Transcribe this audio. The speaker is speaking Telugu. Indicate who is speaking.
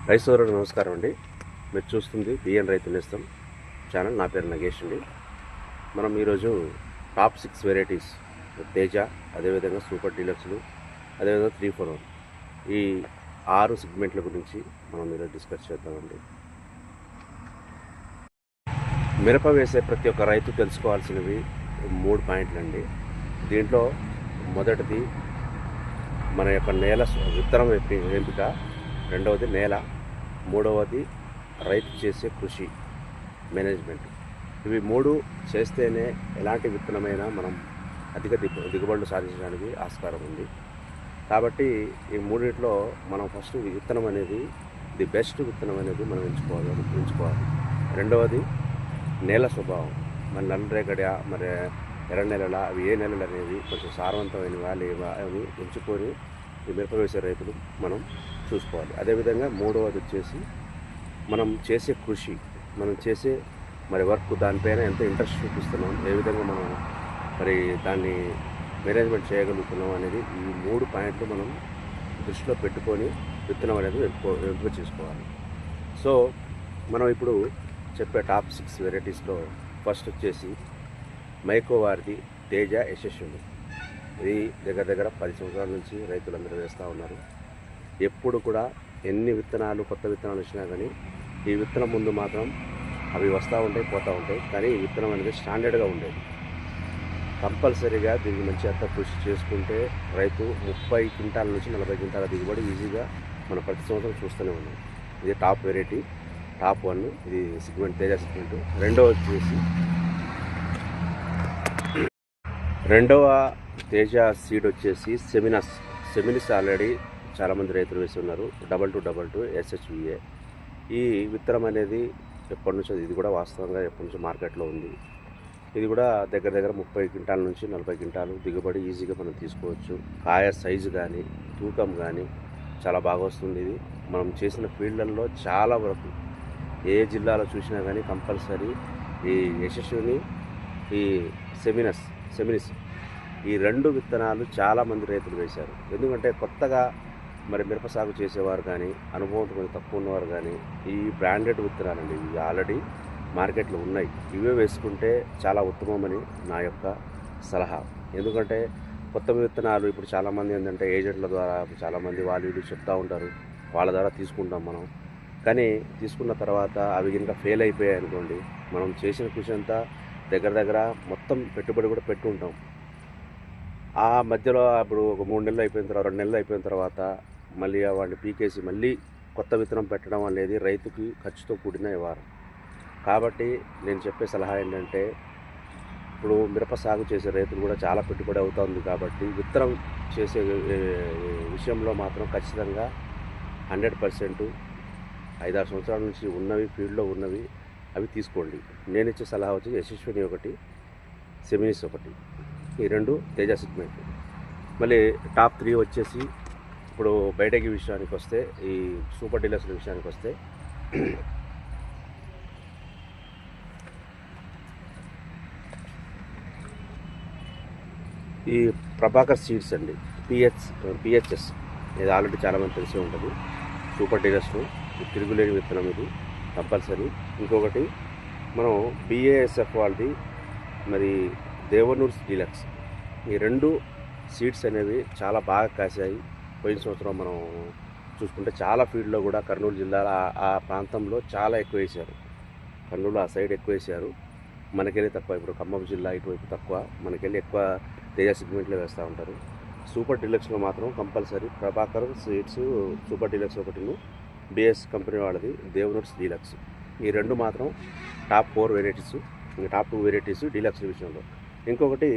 Speaker 1: రైతు సోదరులకు నమస్కారం అండి. మీరు చూస్తుంది బిఎన్ రైతు నేస్తం ఛానల్. నా పేరు నగేష్ అండి. మనం ఈరోజు టాప్ 6 వెరైటీస్ తేజ, అదేవిధంగా సూపర్ డీలక్స్లు, అదేవిధంగా 341 ఈ 6 సెగ్మెంట్ల గురించి మనం ఈరోజు డిస్కస్ చేద్దామండి. మిరప వేసే ప్రతి ఒక్క రైతు తెలుసుకోవాల్సినవి 3 పాయింట్లు అండి. దీంట్లో మొదటిది మన యొక్క నేల విత్తనం ఎంపిక, రెండవది నేల, మూడవది రైతు చేసే కృషి మేనేజ్మెంట్. ఇవి 3 చేస్తేనే ఎలాంటి విత్తనమైనా మనం అధిక దిగుబడులు సాధించడానికి ఆస్కారం ఉంది. కాబట్టి ఈ మూడింటిలో మనం ఫస్ట్ విత్తనం అనేది ది బెస్ట్ విత్తనం అనేది మనం ఎంచుకోవాలి. రెండవది నేల స్వభావం, మన నల్లరేగడి మరి ఎర్ర నెలల అవి ఏ నెలలు అనేవి కొంచెం సారవంతమైనవా లేవా అని ఎంచుకొని ఈ మిరప వేసే రైతులు మనం చూసుకోవాలి. అదేవిధంగా మూడవది వచ్చేసి మనం చేసే కృషి, మనం చేసే మరి వర్క్, దానిపైన ఎంత ఇంట్రెస్ట్ చూపిస్తున్నాం, ఏ విధంగా మనం మరి దాన్ని మేనేజ్మెంట్ చేయగలుగుతున్నాం అనేది ఈ 3 పాయింట్లు మనం దృష్టిలో పెట్టుకొని విత్తనం అనేది ఎంపిక చేసుకోవాలి. సో మనం ఇప్పుడు చెప్పే టాప్ 6 వెరైటీస్లో ఫస్ట్ వచ్చేసి మైకోవారిది తేజ యశస్విని. ఇది దగ్గర 10 సంవత్సరాల నుంచి రైతులందరూ వేస్తూ ఉన్నారు. ఎప్పుడు కూడా ఎన్ని విత్తనాలు కొత్త విత్తనాలు వచ్చినా కానీ ఈ విత్తనం ముందు మాత్రం అవి వస్తూ ఉంటాయి, పోతూ ఉంటాయి. కానీ ఈ విత్తనం అనేది స్టాండర్డ్గా ఉండేది. కంపల్సరీగా దీనికి మంచి అంత కృషి చేసుకుంటే రైతు 30 క్వింటాల నుంచి 40 క్వింటాల దిగుబడి ఈజీగా మనం ప్రతి సంవత్సరం చూస్తూనే ఉన్నాం. ఇది టాప్ వెరైటీ, టాప్ 1 ఇది సెగ్మెంట్, తేజ సెగ్మెంట్. రెండవ తేజ సీడ్ వచ్చేసి సెమినిస్ ఆల్రెడీ చాలామంది రైతులు వేసి ఉన్నారు. 2222 SHVA. ఈ విత్తనం అనేది ఎప్పటి నుంచో, ఇది కూడా వాస్తవంగా ఎప్పటి నుంచో మార్కెట్లో ఉంది. ఇది కూడా దగ్గర 30 క్వింటాల నుంచి 40 క్వింటాలు దిగుబడి ఈజీగా మనం తీసుకోవచ్చు. కాయ సైజు కానీ తూకం కానీ చాలా బాగా వస్తుంది. ఇది మనం చేసిన ఫీల్డ్లలో చాలా వరకు ఏ జిల్లాలో చూసినా కానీ కంపల్సరీ ఈ యశస్విని, ఈ సెమినిస్ ఈ 2 విత్తనాలు చాలామంది రైతులు వేశారు. ఎందుకంటే కొత్తగా మరి మిరప సాగు చేసేవారు కానీ, అనుభవం కొంచెం తక్కువ ఉన్నవారు కానీ ఈ బ్రాండెడ్ విత్తనాలండి, ఇవి ఆల్రెడీ మార్కెట్లో ఉన్నాయి, ఇవే వేసుకుంటే చాలా ఉత్తమమని నా యొక్క సలహా. ఎందుకంటే కొత్త విత్తనాలు ఇప్పుడు చాలామంది ఏంటంటే ఏజెంట్ల ద్వారా చాలామంది వాళ్ళు చెప్తూ ఉంటారు, వాళ్ళ ద్వారా తీసుకుంటాం మనం. కానీ తీసుకున్న తర్వాత అవి ఇంకా ఫెయిల్ అయిపోయాయి అనుకోండి, మనం చేసిన కృషి అంతా దగ్గర మొత్తం పెట్టుబడి కూడా పెట్టి ఉంటాం. ఆ మధ్యలో ఇప్పుడు ఒక 3 నెలలు అయిపోయిన తర్వాత, 2 నెలలు అయిపోయిన తర్వాత మళ్ళీ వాడిని పీకేసి మళ్ళీ కొత్త విత్తనం పెట్టడం అనేది రైతుకి ఖర్చుతో కూడిన వ్యవహారం. కాబట్టి నేను చెప్పే సలహా ఏంటంటే, ఇప్పుడు మిరప సాగు చేసే రైతులు కూడా చాలా పెట్టుబడి అవుతుంది. కాబట్టి విత్తనం చేసే విషయంలో మాత్రం ఖచ్చితంగా 100% 5-6 సంవత్సరాల నుంచి ఉన్నవి, ఫీల్డ్లో ఉన్నవి అవి తీసుకోండి. నేను ఇచ్చే సలహా వచ్చి యశస్విని 1, సెమినిస్ 1, ఈ 2 తేజ సెగ్మెంట్. మళ్ళీ టాప్ 3 వచ్చేసి ఇప్పుడు బయటకి విషయానికి వస్తే, ఈ సూపర్ డీలక్స్ విషయానికి వస్తే ఈ ప్రభాకర్ సీడ్స్ అండి, పిహెచ్ఎస్, ఇది ఆల్రెడీ చాలామంది తెలిసి ఉంటుంది. సూపర్ డీలక్స్లో తిరుగులేని విత్తనం ఇది కంపల్సరీ. ఇంకొకటి మనం BASF వాళ్ళది మరి దేవనూర్ డీలక్స్. ఈ 2 సీడ్స్ అనేవి చాలా బాగా కాసాయి. పోయిన సంవత్సరం మనం చూసుకుంటే చాలా ఫీల్డ్లో కూడా కర్నూలు జిల్లాలో ఆ ప్రాంతంలో చాలా ఎక్కువ వేశారు. కర్నూలు ఆ సైడ్ ఎక్కువ వేశారు, మనకెళ్ళి తక్కువ. ఇప్పుడు ఖమ్మం జిల్లా ఇటువైపు తక్కువ, మనకెళ్ళి ఎక్కువ తేజ సెగ్మెంట్లో వేస్తూ ఉంటారు. సూపర్ డీలక్స్లో మాత్రం compulsory Prabhakar seeds, super deluxe 1, BS company వాళ్ళది దేవనూర్స్ డీలక్స్. ఈ 2 మాత్రం టాప్ 4 వెరైటీస్, ఇంకా టాప్ 2 వెరైటీస్ డీలక్స్ విషయంలో. ఇంకొకటి